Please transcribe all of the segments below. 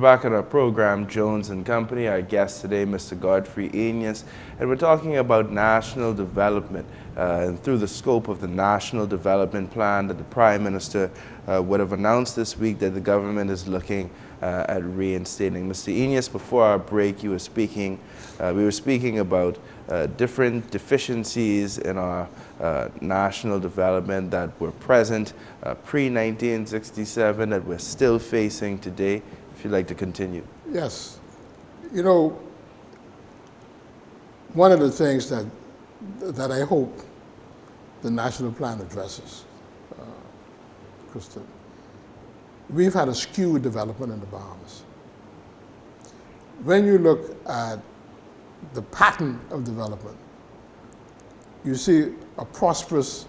back on our program, Jones and Company. Our guest today, Mr. Godfrey Eneas, and we're talking about national development and through the scope of the National Development Plan that the Prime Minister would have announced this week that the government is looking at reinstating. Mr. Eneas, before our break, we were speaking about different deficiencies in our national development that were present pre-1967 that we're still facing today. If you'd like to continue. Yes. You know, one of the things that I hope the national plan addresses, Kristen, we've had a skewed development in the Bahamas. When you look at the pattern of development, you see a prosperous,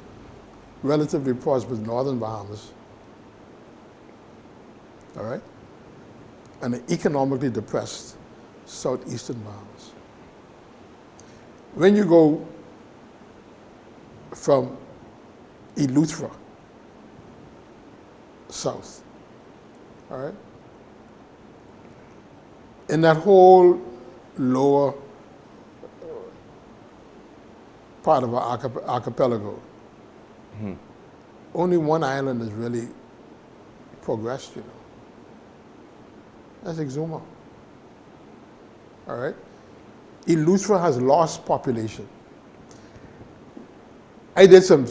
relatively prosperous northern Bahamas, all right, and an economically depressed southeastern Bahamas. When you go from Eleuthera south, all right, in that whole lower part of our archipelago, only one island has really progressed, you know. That's Exuma. All right? Eleuthera has lost population. I did some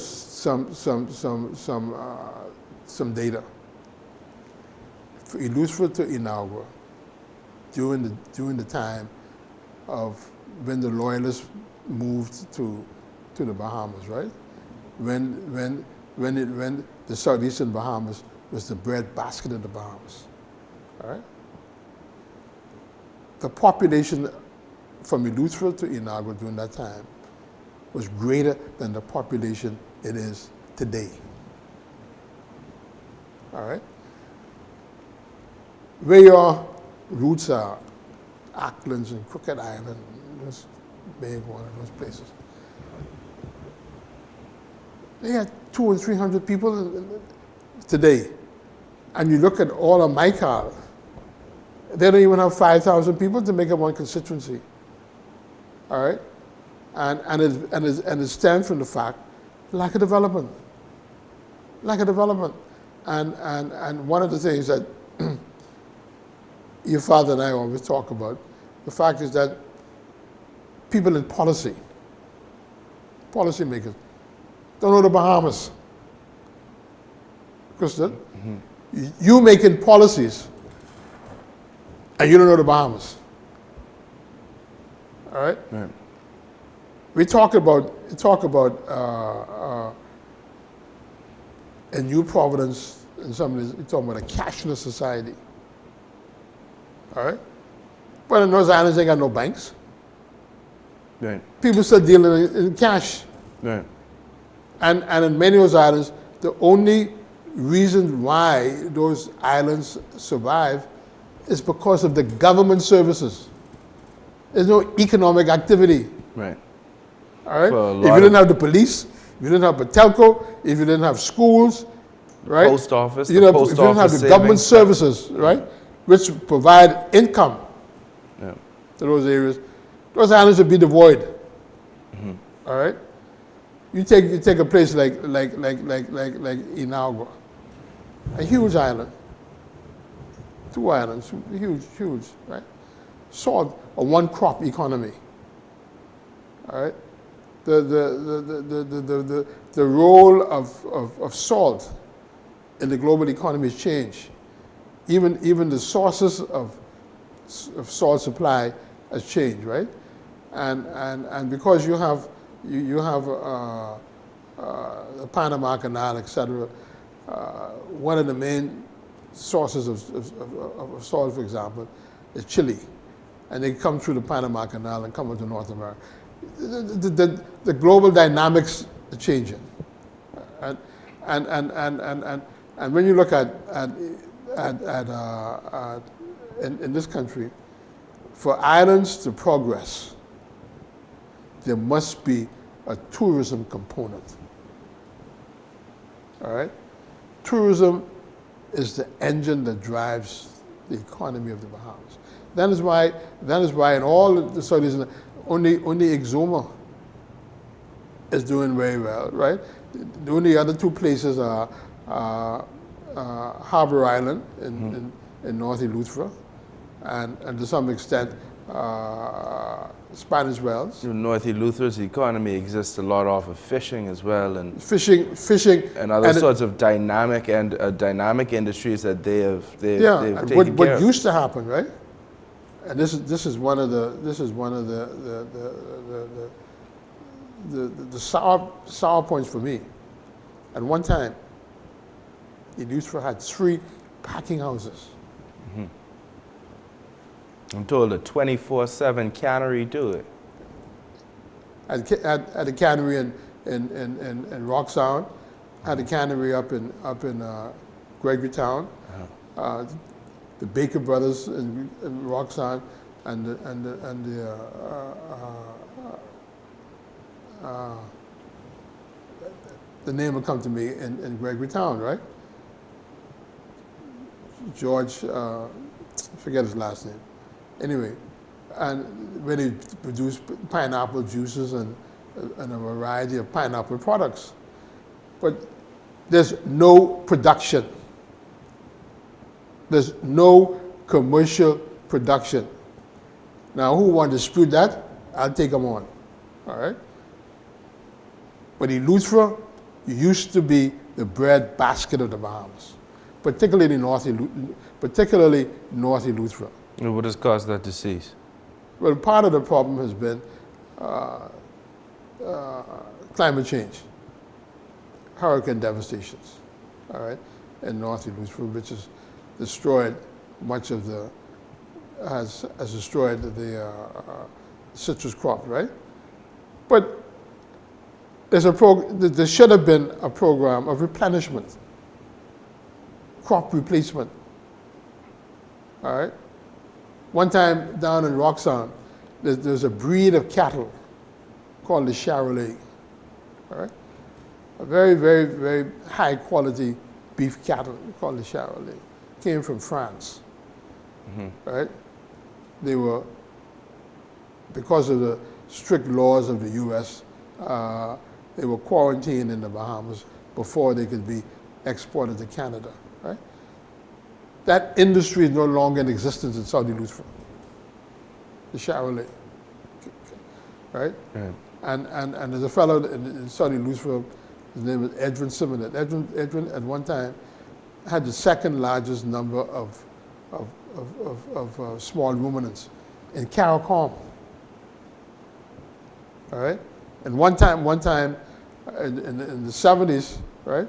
data. For Eleuthera to Inagua, during the time of when the Loyalists moved to the Bahamas, right? When the southeastern Bahamas was the breadbasket of the Bahamas, all right? The population from Eleuthera to Inagua during that time was greater than the population it is today. All right? Where your roots are, Acklands and Crooked Island, just being one of those places. They had 200 and 300 people today. And you look at all of Maikal, they don't even have 5,000 people to make up one constituency. All right? And it stems from the fact, lack of development. Lack of development. And one of the things that your father and I always talk about, the fact is that people in policymakers, don't know the Bahamas. Kristen, you making policies and you don't know the Bahamas. All right? Right. We talk about in New Providence, and some of these, we talk about a cashless society. All right? But in those islands, they got no banks. Right. People still dealing in cash. Right. And in many of those islands, the only reason why those islands survive is because of the government services. There's no economic activity. Right. All right? If you didn't have the police, if you didn't have Patelco, if you didn't have schools, right? Post office, if you didn't have the government services, right, which provide income to those areas, those islands would be devoid. All right? You take a place like Inagua, a huge island, 2 islands, huge, right? Salt, a one-crop economy. All right, the role of salt in the global economy has changed. Even the sources of salt supply has changed, right? And because you have the Panama Canal, etc. One of the main sources of salt, for example, is Chile, and they come through the Panama Canal and come into North America. The global dynamics are changing, and when you look at in this country, for islands to progress, there must be a tourism component. All right? Tourism is the engine that drives the economy of the Bahamas. That is why in all the studies, only Exuma is doing very well, right? The only other two places are Harbor Island in North Eleuthera, and to some extent Spanish Wells. North Eleuthera's economy exists a lot off of fishing as well, and fishing, and other sorts of dynamic industries that they've taken care what of. used to happen, right? And this is one of the sour points for me. At one time, Eleuthera had 3 packing houses. I'm told a 24/7 cannery do it. At a cannery in Rock Sound, had a cannery up in Gregory Town. The Baker brothers in Rock Sound, and the name will come to me in Gregory Town, right? George, forget his last name. Anyway, and where they produce pineapple juices and a variety of pineapple products. But there's no production. There's no commercial production. Now, who want to dispute that? I'll take them on, all right? But Eleuthera used to be the bread basket of the Bahamas, particularly North Eleuthera. And what has caused that to cease? Well, part of the problem has been climate change, hurricane devastations, all right, in North Eleuthera, which has destroyed much of has destroyed the citrus crop, right? But there should have been a program of replenishment, crop replacement, all right? One time down in Rock Sound, there's a breed of cattle called the Charolais, all right? A very, very, very high quality beef cattle called the Charolais. Came from France, right? They were, because of the strict laws of the U.S., they were quarantined in the Bahamas before they could be exported to Canada, right? That industry is no longer in existence in Saudi Eleuthera, the Charolais, right? And there's a fellow in Saudi Eleuthera, his name is Edwin Simonet. Edwin at one time had the second largest number of small ruminants in CARICOM, all right? And one time in the 70s, right,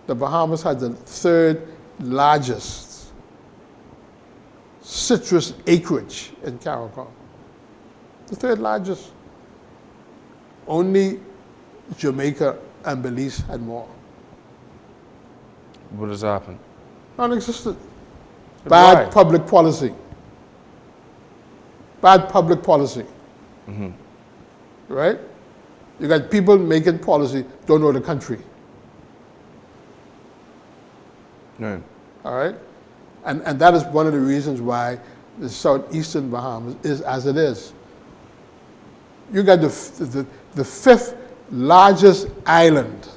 the Bahamas had the 3rd largest citrus acreage in CARICOM. The 3rd largest. Only Jamaica and Belize had more. What has happened? Non-existent. Bad public policy. Bad public policy. Right? You got people making policy, don't know the country. Right. All right? And that is one of the reasons why the southeastern Bahamas is as it is. You got the 5th largest island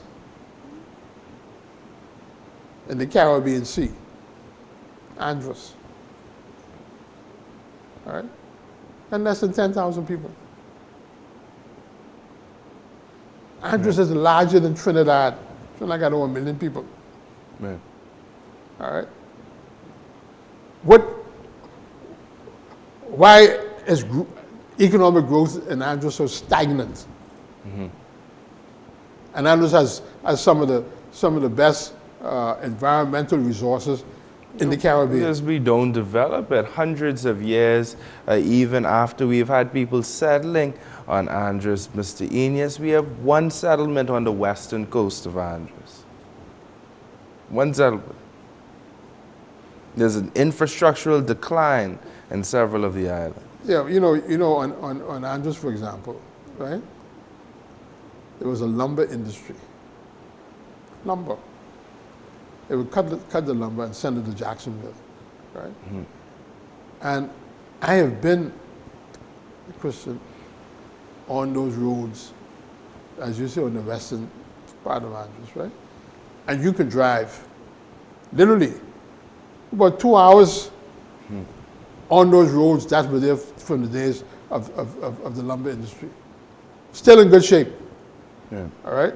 in the Caribbean Sea, Andros. All right? And less than 10,000 people. Andros is larger than Trinidad. Trinidad got over 1 million people. Right. All right? Why is economic growth in Andros so stagnant? And Andros has some of the best environmental resources in the Caribbean. Because we don't develop it. Hundreds of years, even after we've had people settling on Andros, Mr. Eneas, we have one settlement on the western coast of Andros. One settlement. There's an infrastructural decline in several of the islands. Yeah, you know, on Andros, for example, right? There was a lumber industry. Lumber. They would cut the lumber and send it to Jacksonville. right? And I have been, Christian, on those roads, as you say, on the western part of Andros, right? And you can drive, literally, about 2 hours on those roads that were there from the days of the lumber industry. Still in good shape, Yeah. all right?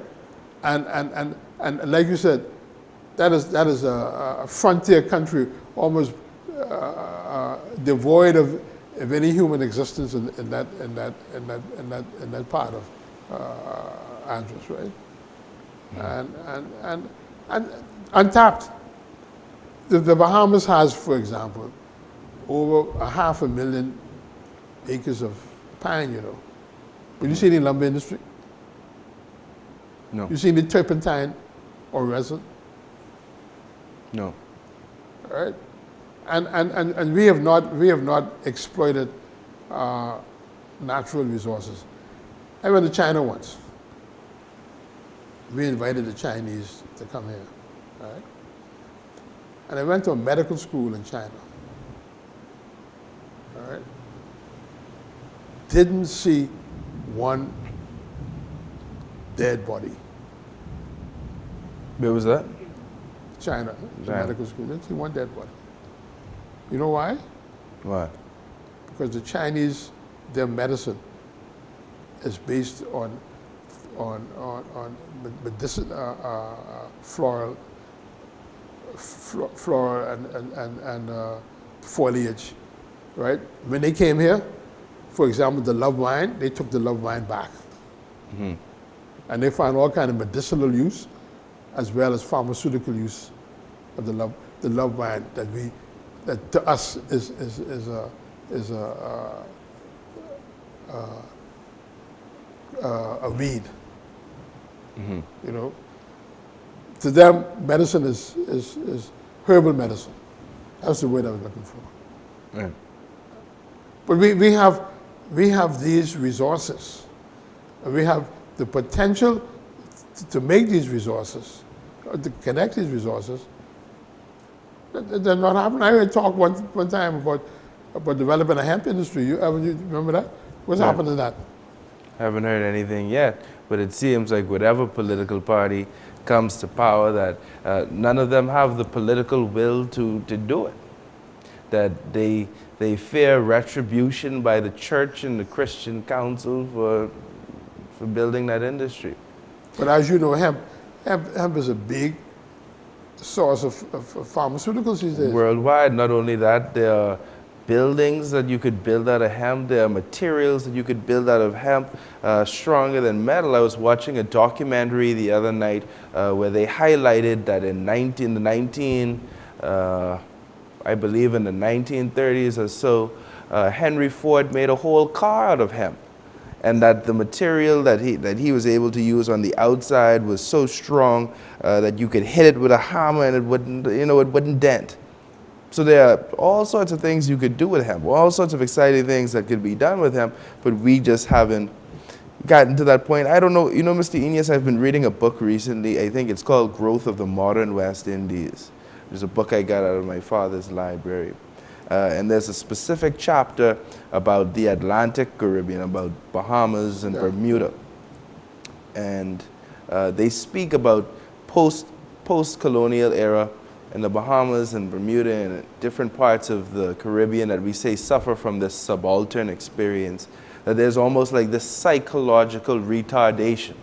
And like you said, that is a frontier country, almost devoid of any human existence in that part of Andros, right? And untapped. The Bahamas has, for example, over 500,000 acres of pine, you know. But you see any lumber industry? No. You see any turpentine or resin? No. All right? And we have not exploited natural resources. I went to China once. We invited the Chinese to come here, all right? And I went to a medical school in China, all right? Didn't see one dead body. Where was that? China, the China. medical school, didn't see one dead body. You know why? Why? Because the Chinese, their medicine is based on floral and foliage, right? When they came here, for example, the love wine, they took the love wine back. And they found all kind of medicinal use as well as pharmaceutical use of the love wine that to us is a weed. You know, to them, medicine is herbal medicine. That's the word I was looking for. Yeah. But we have these resources, and we have the potential to make these resources, or to connect these resources. They're not happening. I heard talk one time about developing a hemp industry. You remember that? What's happened to that? Haven't heard anything yet, but it seems like whatever political party comes to power, that none of them have the political will to do it. That they fear retribution by the church and the Christian council for building that industry. But as you know, hemp is a big source of pharmaceuticals these days. Worldwide, not only that, there are buildings that you could build out of hemp. There are materials that you could build out of hemp stronger than metal. I was watching a documentary the other night where they highlighted that in I believe in the 1930s or so, Henry Ford made a whole car out of hemp. And that the material that he was able to use on the outside was so strong that you could hit it with a hammer and it wouldn't dent. So there are all sorts of things you could do with hemp, all sorts of exciting things that could be done with hemp, but we just haven't gotten to that point. I don't know, Mr. Eneas, I've been reading a book recently. I think it's called Growth of the Modern West Indies. There's a book I got out of my father's library. And there's a specific chapter about the Atlantic Caribbean, about Bahamas and Bermuda. And they speak about post-colonial era in the Bahamas and Bermuda and different parts of the Caribbean that we say suffer from this subaltern experience. That there's almost like this psychological retardation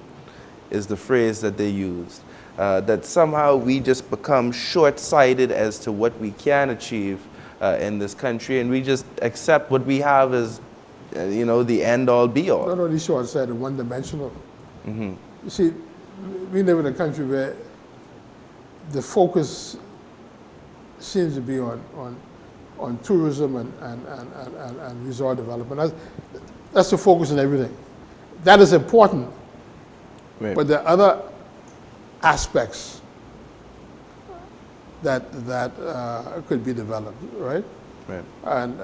is the phrase that they used. That somehow we just become short-sighted as to what we can achieve in this country, and we just accept what we have as, the end-all, be-all. Not only short-sighted, one-dimensional. You see, we live in a country where the focus seems to be on tourism and resort development. That's the focus in everything. That is important, Right. but there are other aspects that could be developed, right? Right. And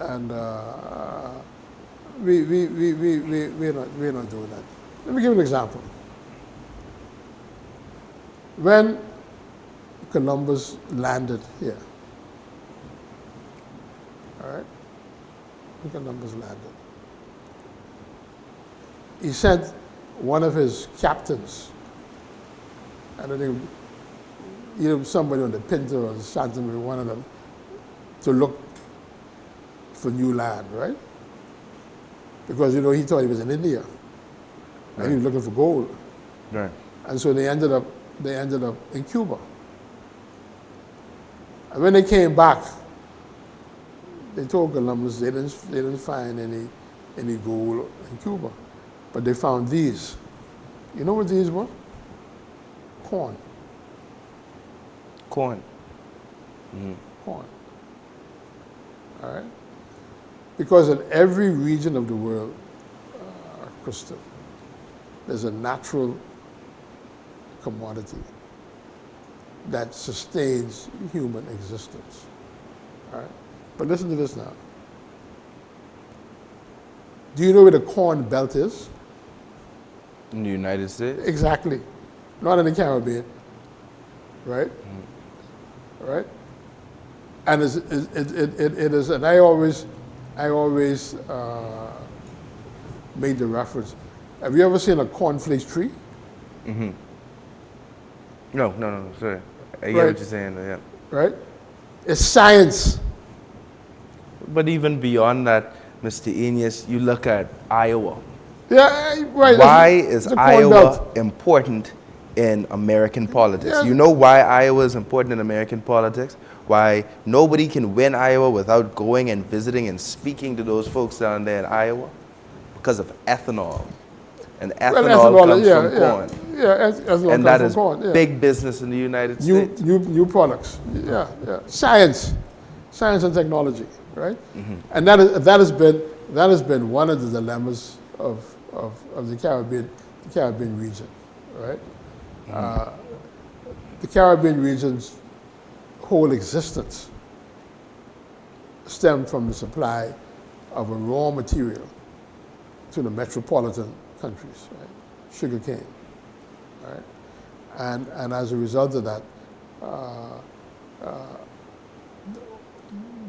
we're not doing that. Let me give you an example. When Columbus landed here, All right? Look at Columbus landed. He sent one of his captains, I don't think, somebody on the Pinta or the Santa Maria, one of them, to look for new land, right? Because, he thought he was in India. Right. And he was looking for gold. Right. And so they ended up in Cuba. And when they came back, they told Columbus they didn't find any gold in Cuba. But they found these. You know what these were? Corn. Corn. Mm-hmm. Corn. All right? Because in every region of the world, Krista, there's a natural commodity that sustains human existence. All right? But listen to this now. Do you know where the corn belt is? In the United States? Exactly. Not in the Caribbean. Right? Mm-hmm. Right? And it is, and I always made the reference. Have you ever seen a cornflakes tree? Mm-hmm. No, sorry. I get what you're saying, yeah. Right? It's science. But even beyond that, Mr. Eneas, you look at Iowa. Yeah, right. Why is Iowa important in American politics? Yeah. You know why Iowa is important in American politics? Why nobody can win Iowa without going and visiting and speaking to those folks down there in Iowa? Because of ethanol. And ethanol comes from corn. Yeah, ethanol and that comes is from corn. Yeah. big business in the United States. New products. Yeah. Science and technology, right? Mm-hmm. And that has been one of the dilemmas of the Caribbean region, right? Mm-hmm. The Caribbean region's whole existence stemmed from the supply of a raw material to the metropolitan countries, right? Sugar cane, right? And as a result of that,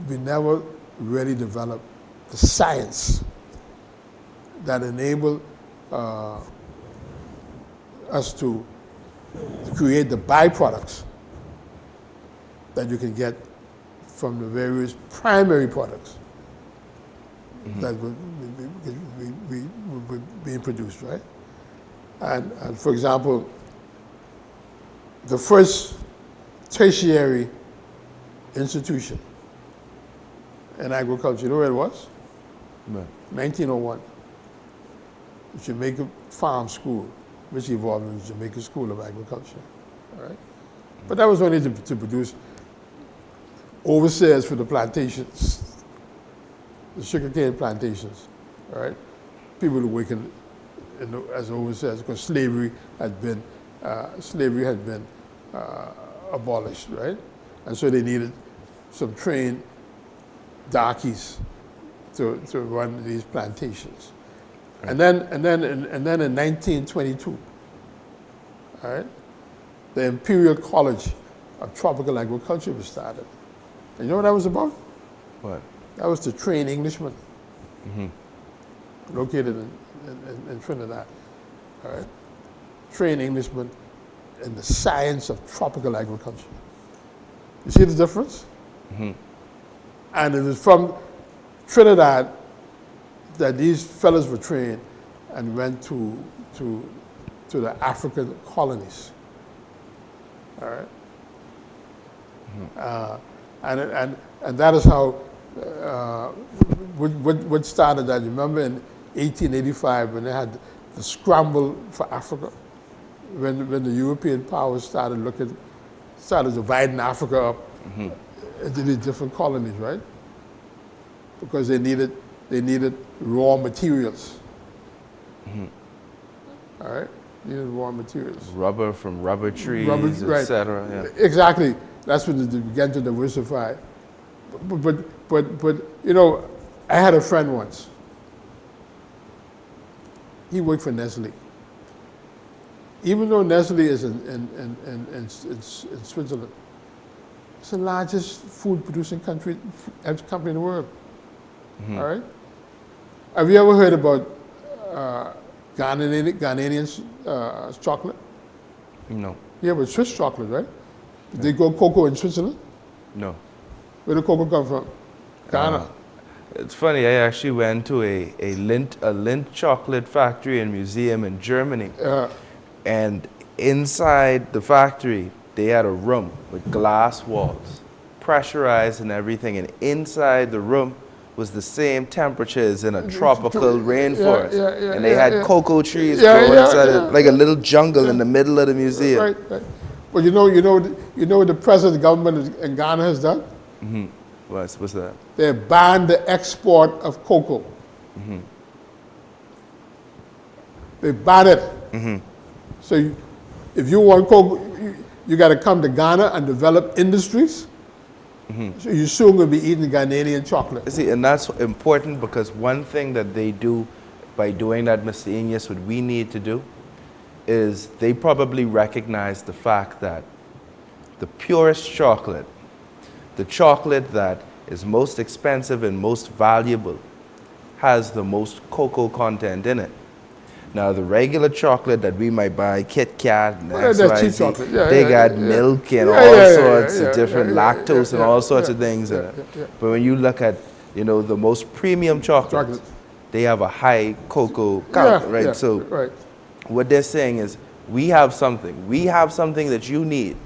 we never really developed the science that enabled us to create the byproducts that you can get from the various primary products mm-hmm. that were being produced, right? And for example, the first tertiary institution in agriculture, you know where it was? Right. 1901. The Jamaica Farm School, which evolved into the Jamaica School of Agriculture, all right? But that was only to produce overseers for the plantations, the sugarcane plantations, all right? People who work as overseers because slavery had been abolished, right? And so they needed some trained darkies to run these plantations. Right. And then in 1922, all right, the Imperial College of Tropical Agriculture was started. And you know what that was about? What? That was to train Englishmen mm-hmm. located in Trinidad. All right? Train Englishmen in the science of tropical agriculture. You see the difference? Mm-hmm. And it was from Trinidad that these fellows were trained and went to the African colonies. All right? Mm-hmm. And that is how what started that. You remember in 1885 when they had the scramble for Africa, when the European powers started dividing Africa up mm-hmm. into these different colonies, right? Because they needed raw materials. Mm-hmm. All right, needed raw materials. Rubber from rubber trees, etc. Yeah. Exactly. That's when they began to diversify. But you know, I had a friend once. He worked for Nestle. Even though Nestle is in Switzerland, it's the largest food producing company in the world. All right. Have you ever heard about Ghanaian chocolate? No. Yeah, but Swiss chocolate, right? They grow cocoa in Switzerland. No. Where did cocoa come from? Ghana. It's funny. I actually went to a Lindt chocolate factory and museum in Germany, and inside the factory they had a room with glass walls, pressurized and everything, and inside the room was the same temperatures in a tropical rainforest, and they had cocoa trees growing inside it, like a little jungle in the middle of the museum. Right. Well, you know what the present government in Ghana has done? Mm-hmm. What's that? They banned the export of cocoa. Mm-hmm. They banned it. Mm-hmm. So if you want cocoa, you got to come to Ghana and develop industries. Mm-hmm. So you're soon going to be eating Ghanaian chocolate. See, and that's important because one thing that they do by doing that, Mr. Eneas, what we need to do is they probably recognize the fact that the purest chocolate, the chocolate that is most expensive and most valuable, has the most cocoa content in it. Now, the regular chocolate that we might buy, Kit Kat and XYZ, they got milk and all sorts of different lactose and all sorts of things in it. But when you look at, the most premium chocolates, they have a high cocoa count, right? So what they're saying is, we have something that you need,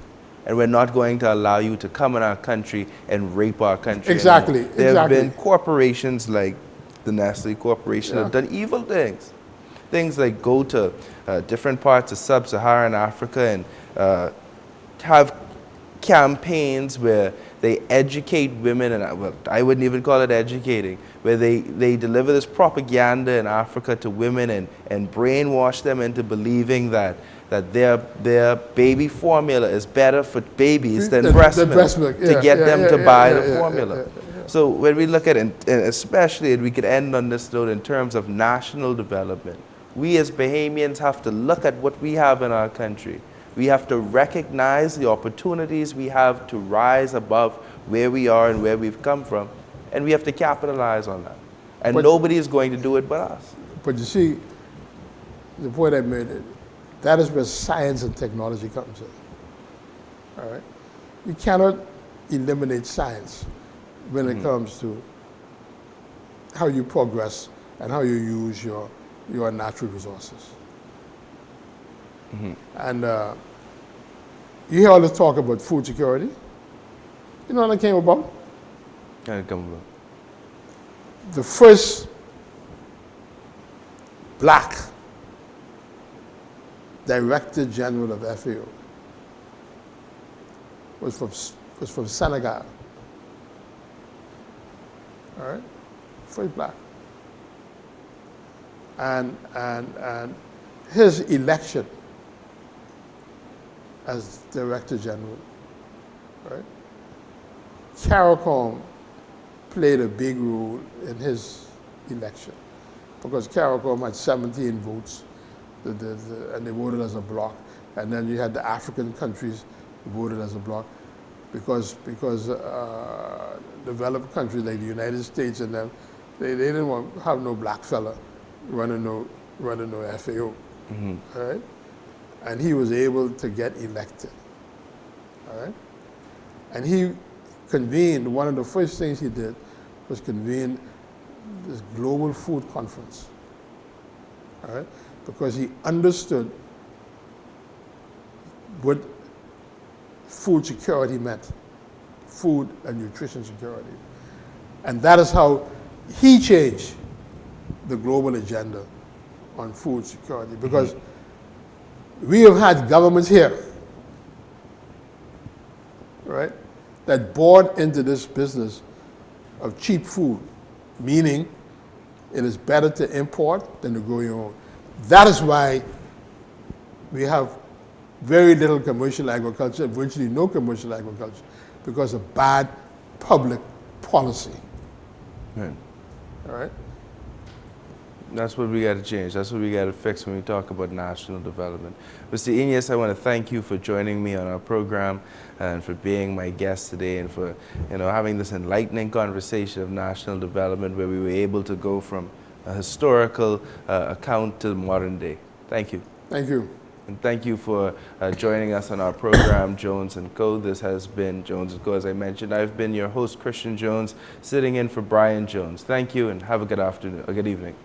and we're not going to allow you to come in our country and rape our country. Exactly. There have been corporations like the Nestle Corporation that have done evil things. Things like go to different parts of sub-Saharan Africa and have campaigns where they educate women, and I wouldn't even call it educating, where they deliver this propaganda in Africa to women and brainwash them into believing that their baby formula is better for babies than breast milk to get them to buy the formula. So when we look at it, and especially, and we could end on this note in terms of national development, we as Bahamians have to look at what we have in our country. We have to recognize the opportunities we have to rise above where we are and where we've come from, and we have to capitalize on that. And nobody is going to do it but us. But you see, the point I made, that is where science and technology comes in. All right? You cannot eliminate science when it comes to how you progress and how you use your natural resources. And you hear all this talk about food security. You know what that came about? How did it come about? The first black Director General of FAO was from Senegal. All right? First black. And his election as Director General, right? CARICOM played a big role in his election because CARICOM had 17 votes, and they voted as a bloc. And then you had the African countries who voted as a bloc because developed countries like the United States and them, they didn't want to have no black fella running no FAO, all right? And he was able to get elected, all right? And he convened, one of the first things he did was convene this global food conference, all right? Because he understood what food security meant, food and nutrition security. And that is how he changed the global agenda on food security, because we have had governments here, right, that bought into this business of cheap food, meaning it is better to import than to grow your own. That is why we have very little commercial agriculture, virtually no commercial agriculture, because of bad public policy. Right. All right? That's what we got to change. That's what we got to fix when we talk about national development. Mr. Eneas, I want to thank you for joining me on our program and for being my guest today and for having this enlightening conversation of national development where we were able to go from a historical account to the modern day. Thank you. Thank you. And thank you for joining us on our program, Jones & Co. This has been Jones & Co. As I mentioned, I've been your host, Christian Jones, sitting in for Brian Jones. Thank you and have a good afternoon, a good evening.